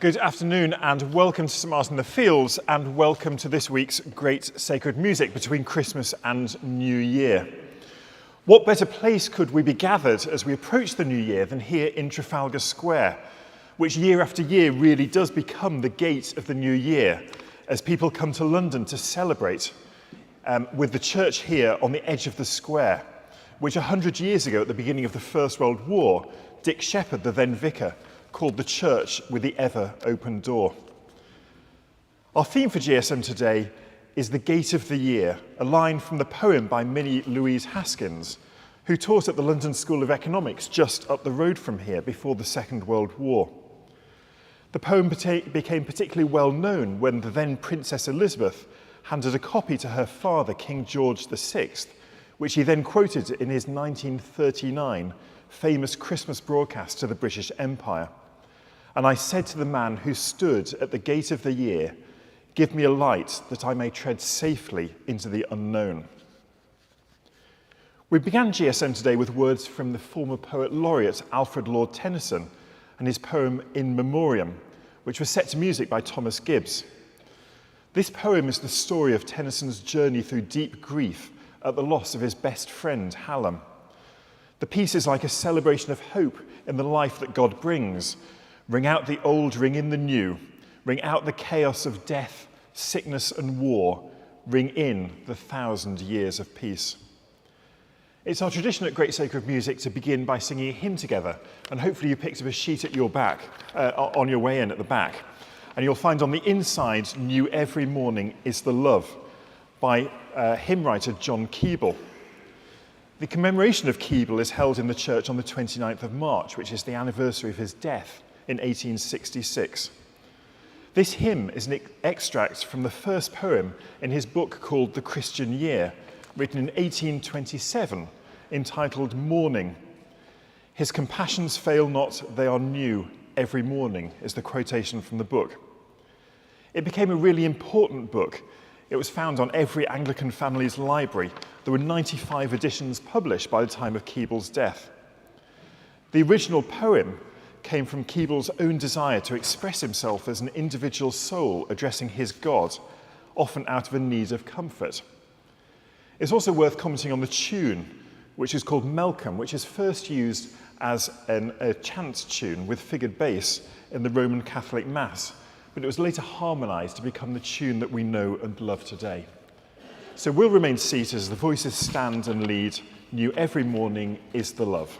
Good afternoon and welcome to St Martin in the Fields, and welcome to this week's Great Sacred Music between Christmas and New Year. What better place could we be gathered as we approach the New Year than here in Trafalgar Square, which year after year really does become the gate of the New Year as people come to London to celebrate with the church here on the edge of the square, which 100 years ago at the beginning of the First World War, Dick Shepherd, the then vicar, called the church with the ever open door. Our theme for GSM today is the Gate of the Year, a line from the poem by Minnie Louise Haskins, who taught at the London School of Economics just up the road from here before the Second World War. The poem became particularly well known when the then Princess Elizabeth handed a copy to her father, King George VI, which he then quoted in his 1939 famous Christmas broadcast to the British Empire. And I said to the man who stood at the gate of the year, "Give me a light that I may tread safely into the unknown." We began GSM today with words from the former poet laureate Alfred Lord Tennyson and his poem In Memoriam, which was set to music by Thomas Gibbs. This poem is the story of Tennyson's journey through deep grief at the loss of his best friend, Hallam. The piece is like a celebration of hope in the life that God brings. Ring out the old, ring in the new. Ring out the chaos of death, sickness and war. Ring in the 1,000 years of peace. It's our tradition at Great Sacred Music to begin by singing a hymn together, and hopefully you picked up a sheet at your back, on your way in at the back. And you'll find on the inside, New Every Morning is the Love, by hymn writer John Keble. The commemoration of Keble is held in the church on the 29th of March, which is the anniversary of his death in 1866. This hymn is an extract from the first poem in his book called The Christian Year, written in 1827, entitled Morning. His compassions fail not, they are new every morning, is the quotation from the book. It became a really important book. It was found on every Anglican family's library. There were 95 editions published by the time of Keble's death. The original poem came from Keble's own desire to express himself as an individual soul addressing his God, often out of a need of comfort. It's also worth commenting on the tune, which is called Melcombe, which is first used as a chant tune with figured bass in the Roman Catholic Mass, but it was later harmonised to become the tune that we know and love today. So we'll remain seated as the voices stand and lead. New every morning is the love.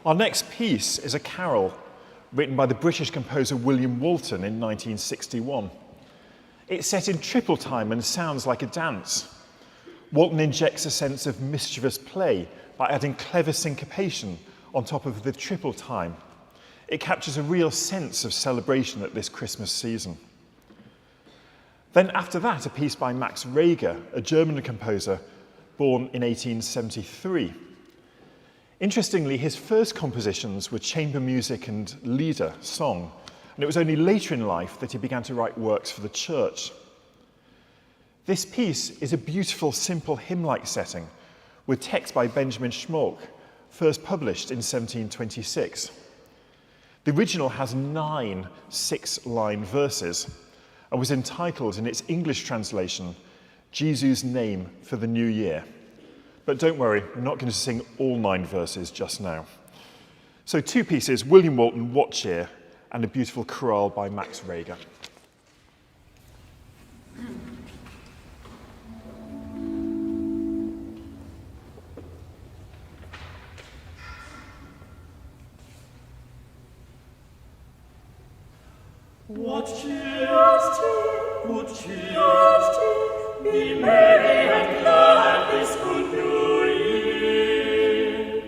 Our next piece is a carol written by the British composer William Walton in 1961. It's set in triple time and sounds like a dance. Walton injects a sense of mischievous play by adding clever syncopation on top of the triple time. It captures a real sense of celebration at this Christmas season. Then after that, a piece by Max Reger, a German composer born in 1873. Interestingly, his first compositions were chamber music and lieder, song, and it was only later in life that he began to write works for the church. This piece is a beautiful, simple hymn-like setting with text by Benjamin Schmolk, first published in 1726. The original has 9 6-line verses and was entitled in its English translation, Jesus' Name for the New Year. But don't worry, we're not going to sing all 9 verses just now. So 2 pieces, William Walton, What Cheer, and a beautiful chorale by Max Reger. What cheer, good cheer, be merry and glad this good New Year.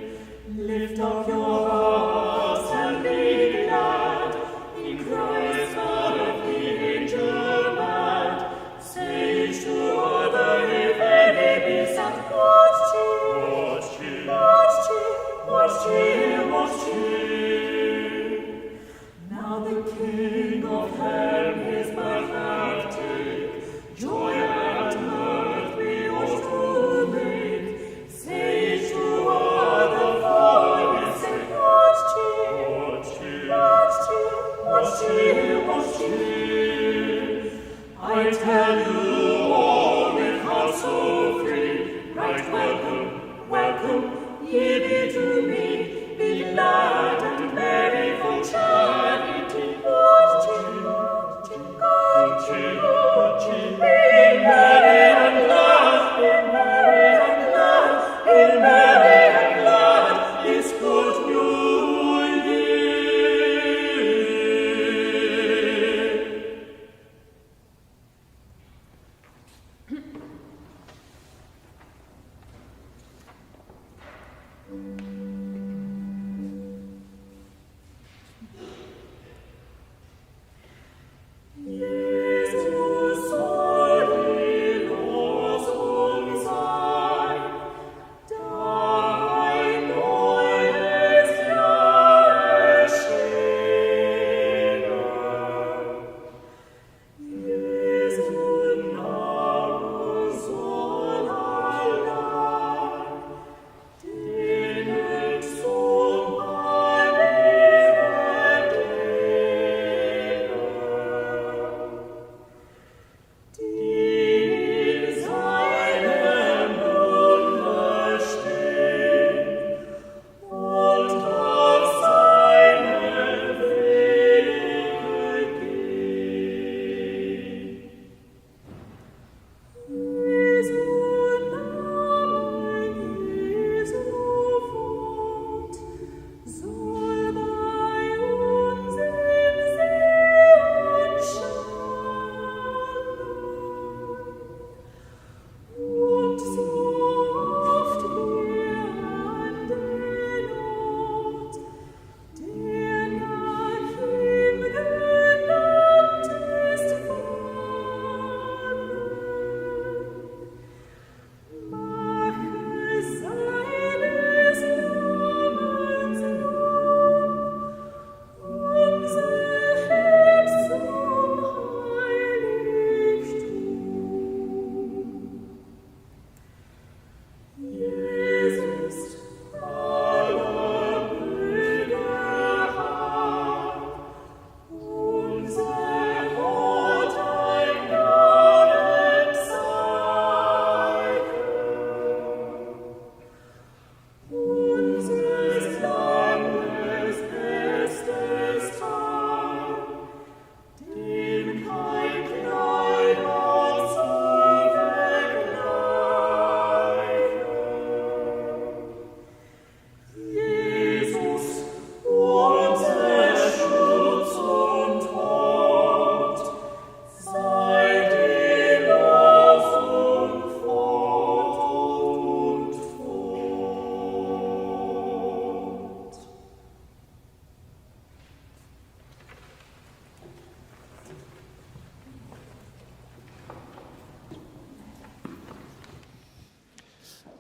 Lift up your hearts and be glad in Christ, God of the angel mad. Say to other if any be sad, what cheer, what cheer, what cheer. Now the King of heaven his birth hath take, joy and mirth we ought to make. Say to other foes, say, what cheer, what cheer, what cheer. I tell you all with heart so free, right welcome, welcome, ye be to me, be glad and merry for charity. What cheer, good cheer, good cheer, be merry and glad, be merry and glad, be merry and glad, this good New Year. Jesus, soll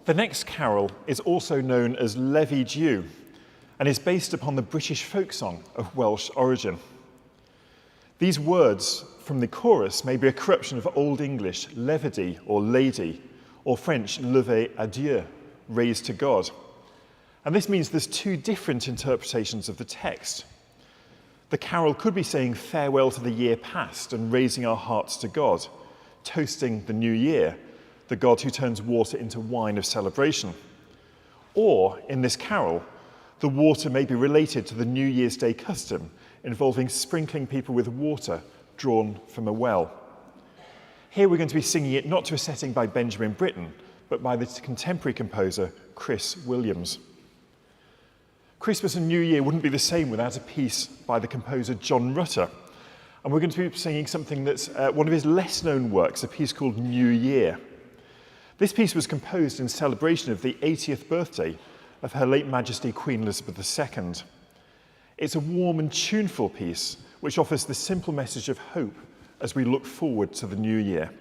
The next carol is also known as Levy Dew and is based upon the British folk song of Welsh origin. These words from the chorus may be a corruption of Old English levity or lady, or French lever à Dieu, raised to God. And this means there's two different interpretations of the text. The carol could be saying farewell to the year past and raising our hearts to God, toasting the new year, the God who turns water into wine of celebration. Or, in this carol, the water may be related to the New Year's Day custom involving sprinkling people with water drawn from a well. Here we're going to be singing it not to a setting by Benjamin Britten, but by the contemporary composer Chris Williams. Christmas and New Year wouldn't be the same without a piece by the composer John Rutter. And we're going to be singing something that's one of his less known works, a piece called New Year. This piece was composed in celebration of the 80th birthday of Her late Majesty Queen Elizabeth II. It's a warm and tuneful piece which offers the simple message of hope as we look forward to the new year.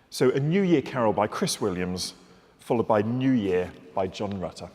So a New Year carol by Chris Williams, followed by New Year by John Rutter.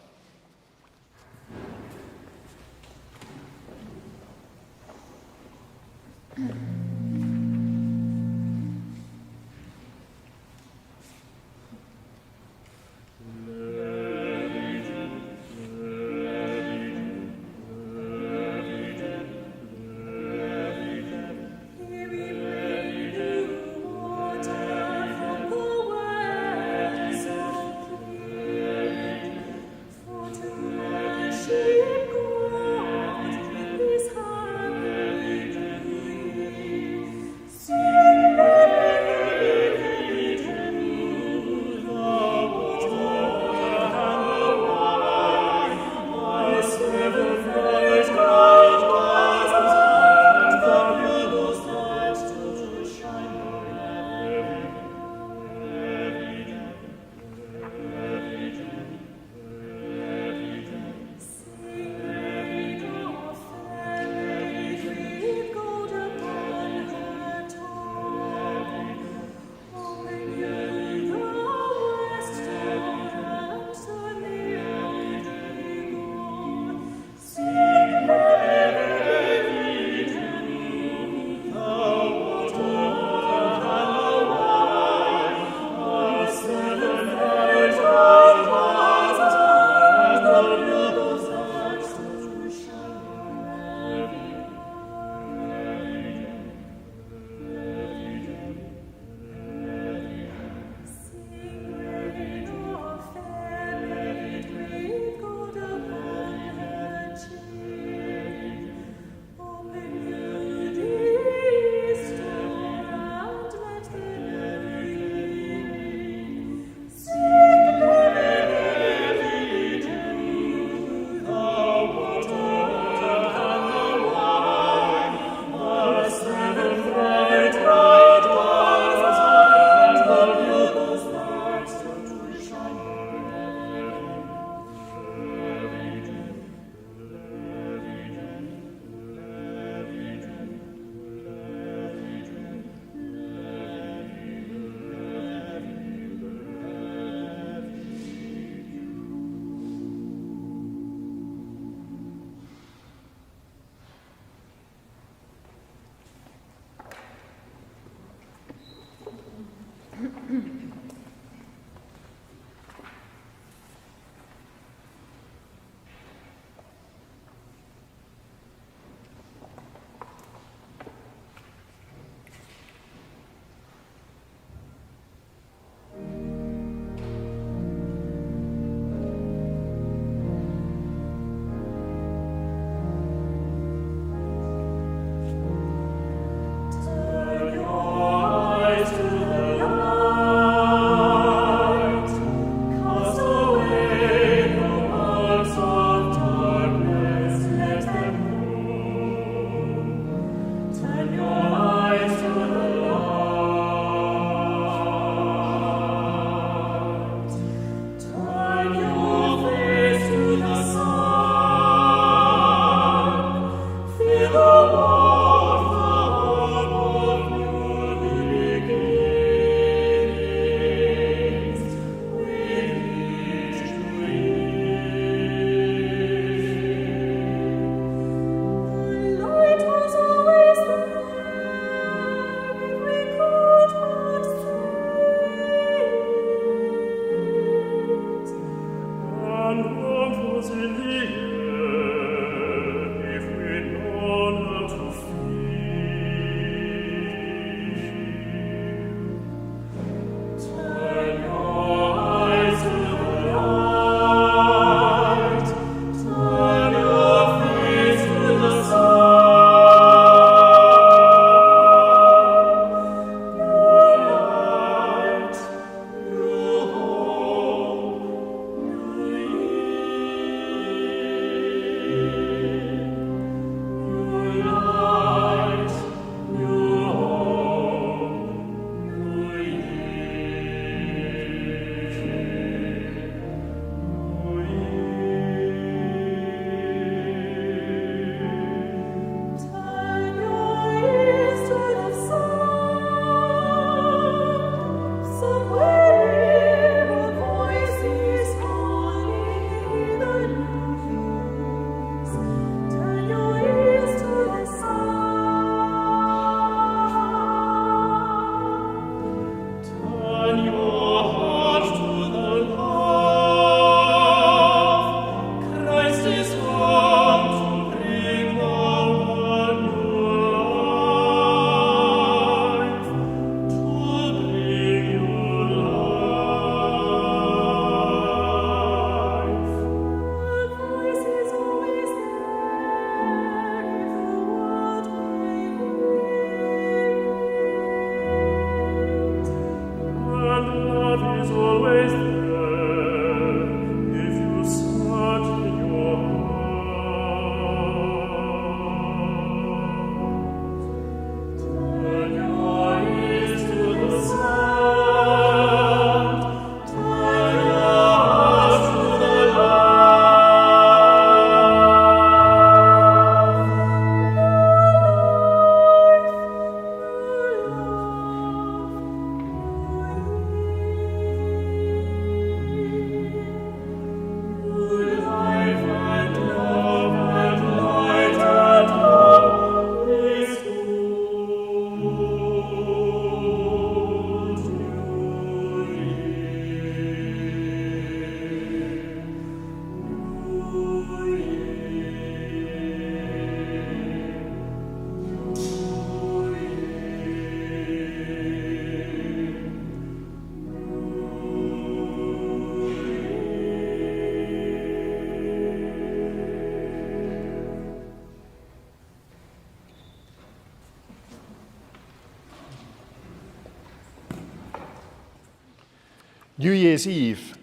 New Year's Eve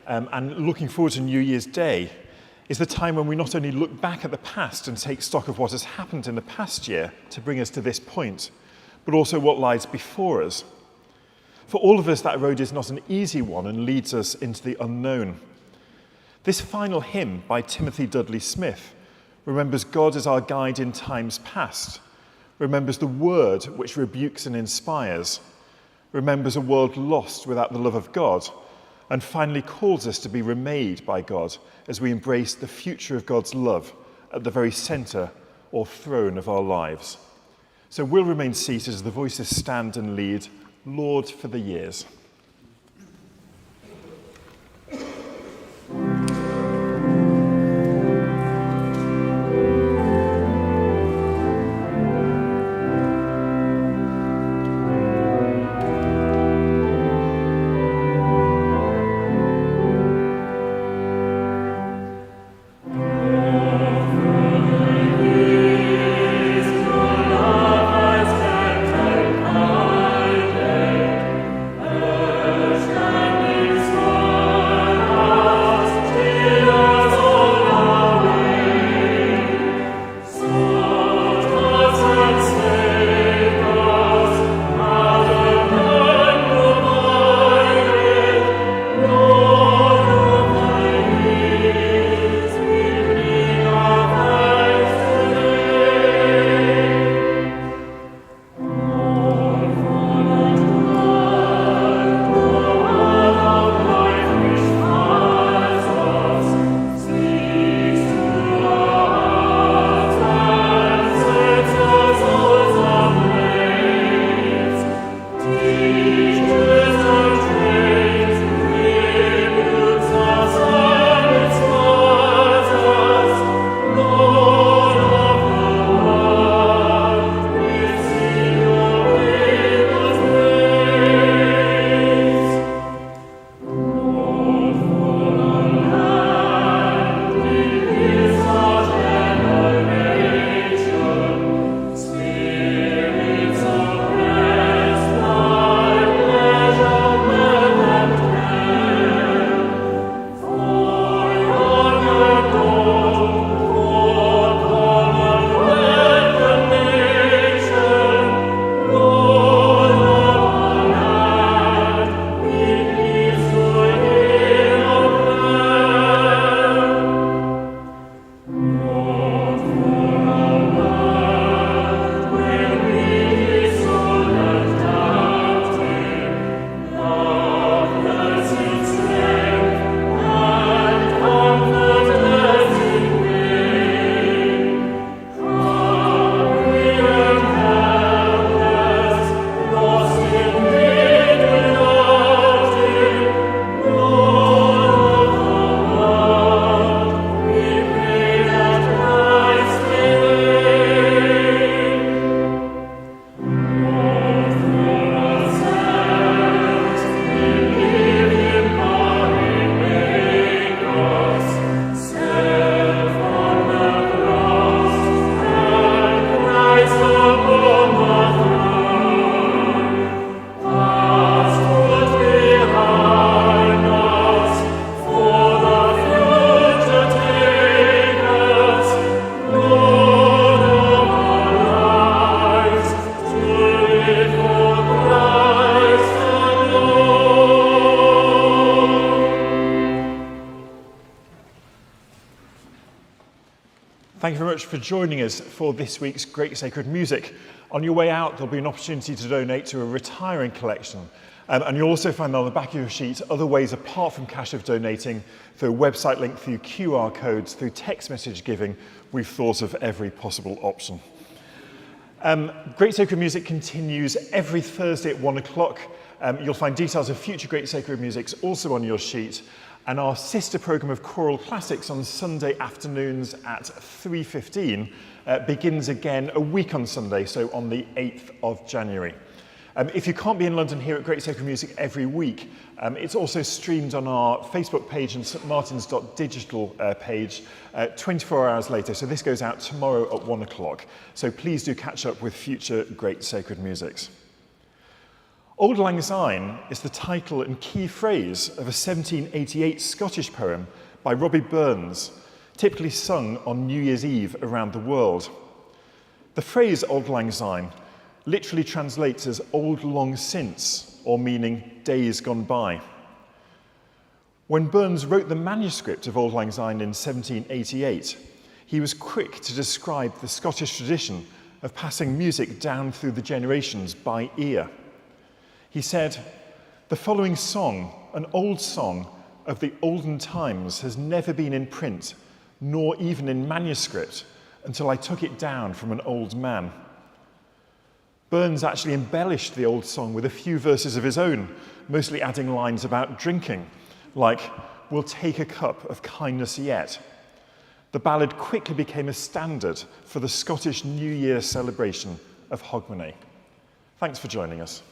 and looking forward to New Year's Day is the time when we not only look back at the past and take stock of what has happened in the past year to bring us to this point, but also what lies before us. For all of us, that road is not an easy one and leads us into the unknown. This final hymn by Timothy Dudley Smith remembers God as our guide in times past, remembers the word which rebukes and inspires, remembers a world lost without the love of God, and finally calls us to be remade by God as we embrace the future of God's love at the very centre or throne of our lives. So we'll remain seated as the voices stand and lead, Lord for the Years. Thank you very much for joining us for this week's Great Sacred Music. On your way out, there'll be an opportunity to donate to a retiring collection. And you'll also find on the back of your sheet other ways apart from cash of donating, through a website link, through QR codes, through text message giving. We've thought of every possible option. Great Sacred Music continues every Thursday at 1 o'clock. You'll find details of future Great Sacred Musics also on your sheet. And our sister programme of choral classics on Sunday afternoons at 3:15 begins again a week on Sunday, so on the 8th of January. If you can't be in London here at Great Sacred Music every week, it's also streamed on our Facebook page and stmartins.digital page 24 hours later. So this goes out tomorrow at 1 o'clock. So please do catch up with future Great Sacred Musics. Auld Lang Syne is the title and key phrase of a 1788 Scottish poem by Robbie Burns, typically sung on New Year's Eve around the world. The phrase Auld Lang Syne literally translates as old long since, or meaning days gone by. When Burns wrote the manuscript of Auld Lang Syne in 1788, he was quick to describe the Scottish tradition of passing music down through the generations by ear. He said, "The following song, an old song of the olden times, has never been in print, nor even in manuscript, until I took it down from an old man." Burns actually embellished the old song with a few verses of his own, mostly adding lines about drinking, like, "We'll take a cup of kindness yet." The ballad quickly became a standard for the Scottish New Year celebration of Hogmanay. Thanks for joining us.